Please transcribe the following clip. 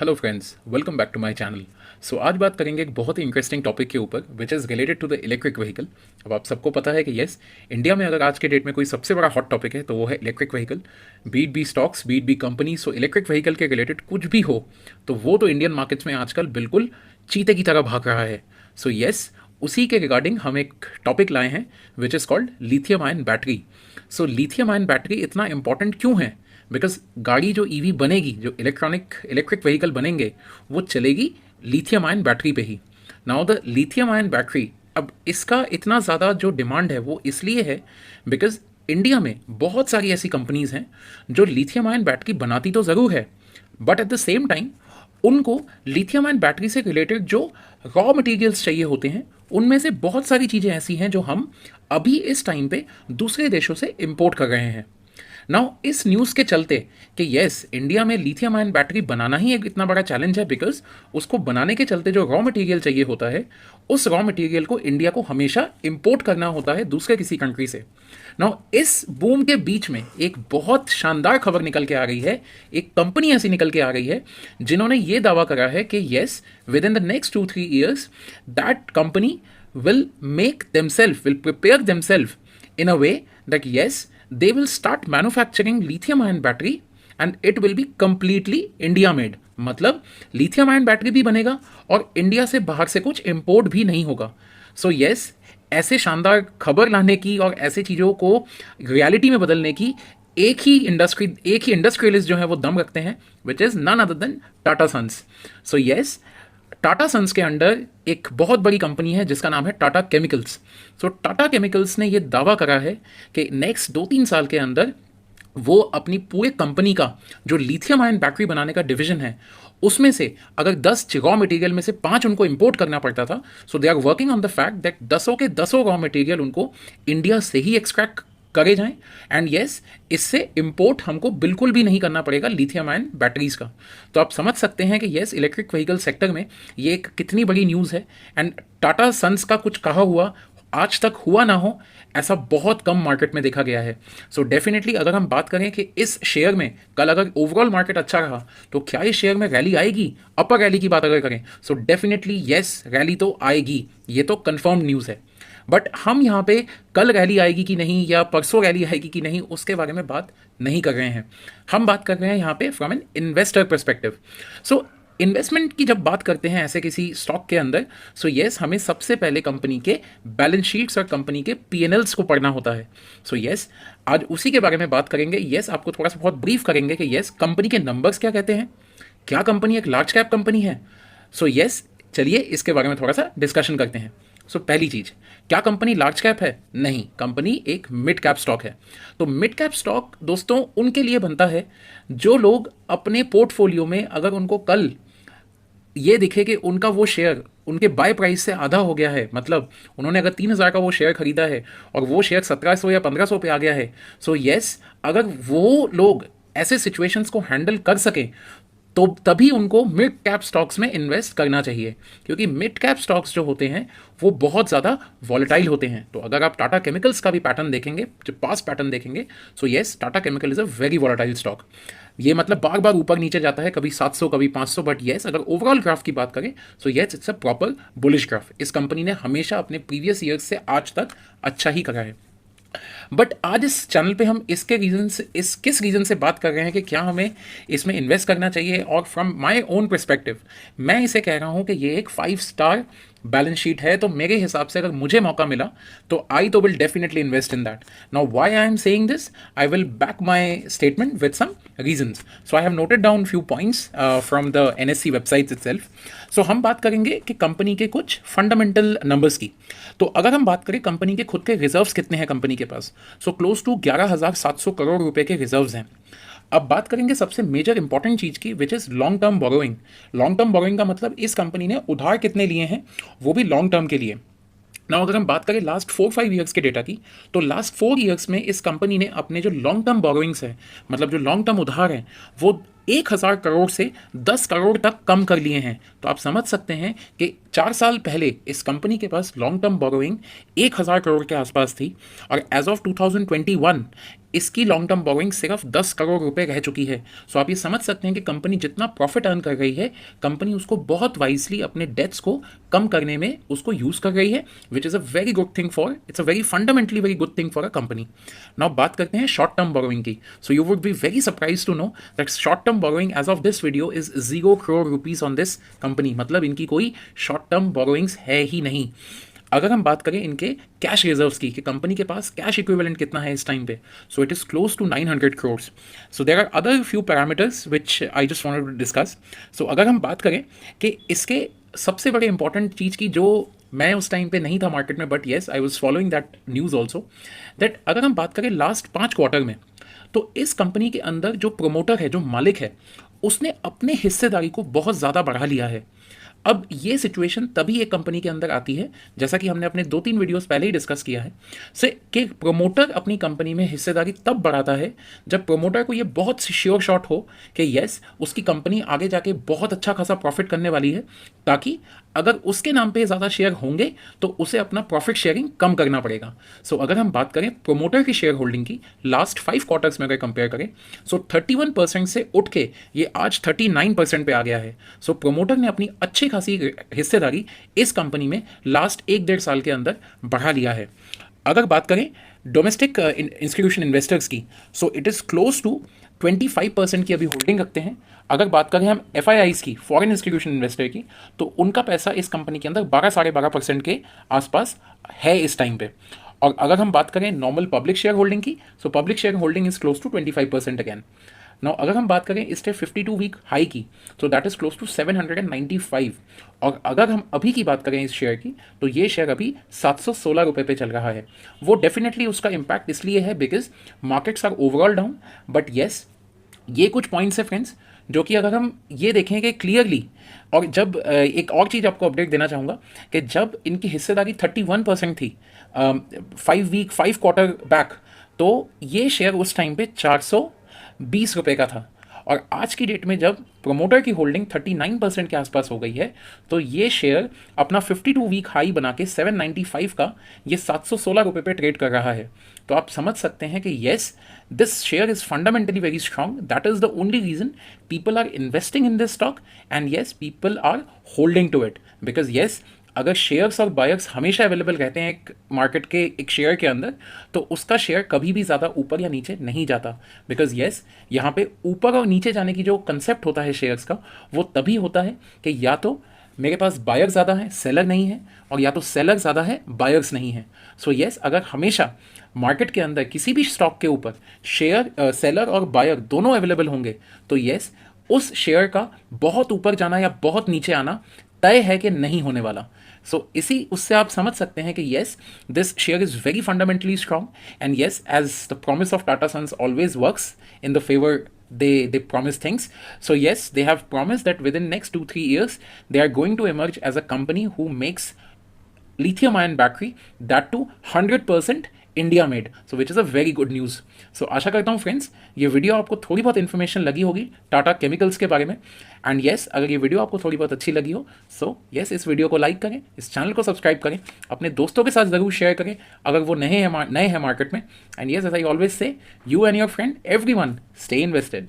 Hello friends, welcome back to my channel. So आज बात करेंगे एक बहुत ही इंटरेस्टिंग टॉपिक के ऊपर which is related to the electric vehicle. अब आप सबको पता है कि येस, इंडिया में अगर आज के डेट में कोई सबसे बड़ा हॉट टॉपिक है तो वो है electric vehicle. Be it be stocks, be it be company, so electric vehicle के रिलेटेड कुछ भी हो तो वो तो इंडियन मार्केट्स में आजकल बिल्कुल चीते की तरह भाग रहा है। सो येस, उसी के रिगार्डिंग हम एक टॉपिक लाए हैं which is called lithium ion battery. So lithium ion battery इतना इंपॉर्टेंट क्यों है? बिकॉज गाड़ी जो ईवी बनेगी, जो इलेक्ट्रिक व्हीकल बनेंगे, वो चलेगी लिथियम आयन बैटरी पे ही। Now the lithium ion battery, अब इसका इतना ज़्यादा जो डिमांड है वो इसलिए है बिकॉज इंडिया में बहुत सारी ऐसी कंपनीज हैं जो लिथियम आयन बैटरी बनाती तो ज़रूर है, but at the same time उनको लिथियम आयन बैटरी से रिलेटेड जो रॉ मटेरियल्स चाहिए होते हैं उनमें से बहुत सारी चीज़ें ऐसी हैं जो हम अभी इस टाइम पे दूसरे देशों से इंपोर्ट कर रहे हैं। नाउ इस न्यूज़ के चलते कि यस, इंडिया में लिथियम आयन बैटरी बनाना ही एक इतना बड़ा चैलेंज है बिकॉज उसको बनाने के चलते जो रॉ मटेरियल चाहिए होता है उस रॉ मटेरियल को इंडिया को हमेशा इंपोर्ट करना होता है दूसरे किसी कंट्री से। नाउ इस बूम के बीच में एक बहुत शानदार खबर निकल के आ रही है। एक कंपनी ऐसी निकल के आ रही है जिन्होंने ये दावा करा है कि yes, with in the next 2-3 years that company will make themselves, will prepare themselves in a way that yes, they will start manufacturing lithium ion battery and it will be completely India made। मतलब lithium ion battery भी बनेगा और India से बाहर से कुछ import भी नहीं होगा। सो यस, ऐसे शानदार खबर लाने की और ऐसे चीज़ों को रियलिटी में बदलने की एक ही इंडस्ट्रियलिस्ट जो है वो दम रखते हैं, which is none other than Tata Sons. So yes, Tata Sons के अंडर एक बहुत बड़ी कंपनी है जिसका नाम है Tata Chemicals. So Tata Chemicals ने यह दावा करा है कि नेक्स्ट 2-3 साल के अंदर वो अपनी पूरे कंपनी का जो लिथियम आयन बैटरी बनाने का डिवीजन है उसमें से अगर 10 रॉ मटेरियल में से 5 उनको इंपोर्ट करना पड़ता था, so they are working on the fact that 10 के 10 रॉ मटेरियल उनको इंडिया से ही एक्सट्रैक्ट करे जाएं। एंड यस, इससे इंपोर्ट हमको बिल्कुल भी नहीं करना पड़ेगा लिथियम आयन बैटरीज का। तो आप समझ सकते हैं कि यस, इलेक्ट्रिक व्हीकल सेक्टर में ये एक कितनी बड़ी न्यूज़ है। एंड टाटा सन्स का कुछ कहा हुआ आज तक हुआ ना हो ऐसा बहुत कम मार्केट में देखा गया है। सो डेफिनेटली अगर हम बात करें कि इस शेयर में कल अगर ओवरऑल मार्केट अच्छा रहा तो क्या इस शेयर में रैली आएगी? अपर रैली की बात अगर करें सो डेफिनेटली यस, रैली तो आएगी, ये तो कंफर्म न्यूज़ है। बट हम यहाँ पे कल रैली आएगी कि नहीं या परसों रैली आएगी कि नहीं उसके बारे में बात नहीं कर रहे हैं। हम बात कर रहे हैं यहाँ पे from an investor perspective. So investment की जब बात करते हैं ऐसे किसी स्टॉक के अंदर, सो यस, हमें सबसे पहले कंपनी के बैलेंस शीट्स और कंपनी के P&Ls को पढ़ना होता है। सो यस, आज उसी के बारे में बात करेंगे। यस, आपको थोड़ा सा बहुत ब्रीफ करेंगे कि यस, कंपनी के नंबर्स क्या कहते हैं, क्या कंपनी एक लार्ज कैप कंपनी है। सो यस, चलिए इसके बारे में थोड़ा सा डिस्कशन करते हैं। सो पहली चीज़, क्या कंपनी लार्ज कैप है? नहीं, कंपनी एक मिड कैप स्टॉक है। तो मिड कैप स्टॉक दोस्तों उनके लिए बनता है जो लोग अपने पोर्टफोलियो में अगर उनको कल ये दिखे कि उनका वो शेयर उनके बाय प्राइस से आधा हो गया है, मतलब उन्होंने अगर 3,000 का वो शेयर खरीदा है और वो शेयर 1,700 या 1,500 पे आ गया है, सो यस, अगर वो लोग ऐसे सिचुएशंस को हैंडल कर सकें तो तभी उनको मिड कैप स्टॉक्स में इन्वेस्ट करना चाहिए, क्योंकि मिड कैप स्टॉक्स जो होते हैं वो बहुत ज़्यादा वॉलेटाइल होते हैं। तो अगर आप टाटा केमिकल्स का भी पैटर्न देखेंगे, जो पास पैटर्न देखेंगे, सो yes, Tata chemical is a very volatile stock. ये मतलब बार बार ऊपर नीचे जाता है, कभी 700 कभी 500, बट यस, अगर ओवरऑल ग्राफ की बात करें so yes, it's a proper bullish graph. इस कंपनी ने हमेशा अपने प्रीवियस ईयर्स से आज तक अच्छा ही करा है। बट आज इस चैनल पे हम इसके रीज़न से किस रीज़न से बात कर रहे हैं कि क्या हमें इसमें इन्वेस्ट करना चाहिए, और फ्रॉम माय ओन पर्सपेक्टिव मैं इसे कह रहा हूँ कि ये एक 5 स्टार बैलेंस शीट है। तो मेरे हिसाब से अगर मुझे मौका मिला तो आई तो will definitely invest in that. Now why I am saying this, I will back my statement with some reasons. So I have noted down few points from the NSE website itself. So हम बात करेंगे कि company के कुछ fundamental numbers की। तो अगर हम बात करें कंपनी के खुद के रिजर्व्स कितने हैं कंपनी के पास, सो क्लोज टू 11,700 करोड़ रुपए के रिजर्व्स हैं। अब बात करेंगे सबसे मेजर इंपॉर्टेंट चीज़ की, which is long term borrowing. Long term borrowing का मतलब इस कंपनी ने उधार कितने लिए हैं, वो भी लॉन्ग टर्म के लिए। नाउ अगर हम बात करें लास्ट 4-5 ईयर्स के डेटा की, तो लास्ट 4 ईयर्स में इस कंपनी ने अपने जो लॉन्ग टर्म बोरोइंग्स है, मतलब जो लॉन्ग टर्म उधार हैं, वो 1000 करोड़ से 10 करोड़ तक कम कर लिए हैं। तो आप समझ सकते हैं कि 4 साल पहले इस कंपनी के पास लॉन्ग टर्म बोरोइंग 1000 करोड़ के आसपास थी और एज ऑफ 2021 इसकी लॉन्ग टर्म बोरोइंग सिर्फ 10 करोड़ रुपए रह चुकी है। सो आप ये समझ सकते हैं कि कंपनी जितना प्रॉफिट अर्न कर रही है, कंपनी उसको बहुत वाइजली अपने डेट्स को कम करने में उसको यूज कर रही है, which is a very good thing for, it's a very fundamentally very good thing for a company. Now बात करते हैं शॉर्ट टर्म बोरोइंग की। So you would be very surprise to know that short term borrowing as of this video is 0 crore rupees on this company, मतलब इनकी कोई short term borrowings है ही नहीं। अगर हम बात करें इनके कैश रिजर्व्स की कि कंपनी के पास कैश इक्विवेलेंट कितना है इस टाइम पे, so it is close to 900 crore. So there are other few parameters which I just wanted to discuss. So अगर हम बात करें कि इसके सबसे बड़े इंपॉर्टेंट चीज़ की जो मैं उस टाइम पे नहीं था मार्केट में, but yes I was following that news also, that अगर हम बात करें लास्ट 5 क्वार्टर में, तो इस कंपनी के अंदर जो प्रोमोटर है, जो मालिक है, उसने अपने हिस्सेदारी को बहुत ज़्यादा बढ़ा लिया है। अब ये सिचुएशन तभी एक कंपनी के अंदर आती है, जैसा कि हमने अपने 2-3 वीडियोस पहले ही डिस्कस किया है, से कि प्रोमोटर अपनी कंपनी में हिस्सेदारी तब बढ़ाता है जब प्रोमोटर को ये बहुत श्योर शॉट हो कि यस उसकी कंपनी आगे जाके बहुत अच्छा खासा प्रॉफिट करने वाली है, ताकि अगर उसके नाम पे ज़्यादा शेयर होंगे तो उसे अपना प्रॉफिट शेयरिंग कम करना पड़ेगा। सो अगर हम बात करें प्रोमोटर की शेयर होल्डिंग की लास्ट 5 क्वार्टर्स में अगर कंपेयर करें, सो 31% से उठ के ये आज 39% पे आ गया है। सो प्रोमोटर ने अपनी अच्छी खासी हिस्सेदारी इस कंपनी में लास्ट 1-1.5 साल के अंदर बढ़ा लिया है। अगर बात करें डोमेस्टिक इंस्टीट्यूशन इन्वेस्टर्स की, so it is close to 25% की अभी होल्डिंग रखते हैं। अगर बात करें हम FIIs की, फॉरेन इंस्टीट्यूशन इन्वेस्टर की, तो उनका पैसा इस कंपनी के अंदर 12-12.5% के आसपास है इस टाइम पे। और अगर हम बात करें नॉर्मल पब्लिक शेयर होल्डिंग की, so public share holding is close to 25% again. Now अगर हम बात करें इसके 52 वीक हाई की, तो दैट इज क्लोज टू 795। और अगर हम अभी की बात करें इस शेयर की, तो ये शेयर अभी 716 रुपये पे चल रहा है। वो डेफिनेटली उसका इम्पैक्ट इसलिए है because markets are overall down, but yes ये कुछ पॉइंट्स है फ्रेंड्स जो कि अगर हम ये देखें कि क्लियरली, और जब एक और चीज़ आपको अपडेट देना चाहूँगा कि जब इनकी हिस्सेदारी 31% थी 5 क्वार्टर बैक, तो ये शेयर उस टाइम पे 420 रुपये का था। और आज की डेट में जब प्रोमोटर की होल्डिंग 39% के आसपास हो गई है, तो ये शेयर अपना 52 वीक हाई बना के 795 का ये 716 रुपये पे ट्रेड कर रहा है। तो आप समझ सकते हैं कि yes this share is fundamentally very strong, that is the only reason people are investing in this stock and yes people are holding to it, because yes अगर शेयर्स और बायर्स हमेशा अवेलेबल रहते हैं एक मार्केट के एक share के अंदर, तो उसका शेयर कभी भी ज़्यादा ऊपर या नीचे नहीं जाता, बिकॉज येस यहाँ पे ऊपर और नीचे जाने की जो कंसेप्ट होता है शेयर्स का, वो तभी होता है कि या तो मेरे पास बायर ज़्यादा है, सेलर नहीं है, और या तो सेलर ज़्यादा है, बायर्स नहीं है। सो येस अगर हमेशा मार्केट के अंदर किसी भी स्टॉक के ऊपर शेयर सेलर और बायर दोनों अवेलेबल होंगे, तो येस उस शेयर का बहुत ऊपर जाना या बहुत नीचे आना तय है कि नहीं होने वाला। सो इसी उससे आप समझ सकते हैं कि yes this share is very fundamentally strong and yes as the promise of Tata Sons always works in the favour they promise things. So yes, they have promised that within next 2-3 years they are going to emerge as a company who makes lithium ion battery, that too 100% India made, so which is a very good news. So आशा करता हूँ friends ये video आपको थोड़ी बहुत information लगी होगी Tata chemicals के बारे में। एंड येस अगर ये वीडियो आपको थोड़ी बहुत अच्छी लगी हो, सो येस इस वीडियो को लाइक करें, इस चैनल को सब्सक्राइब करें, अपने दोस्तों के साथ ज़रूर शेयर करें अगर वो नए हैं मार्केट में। And yes as I always say, you and your friend everyone stay invested.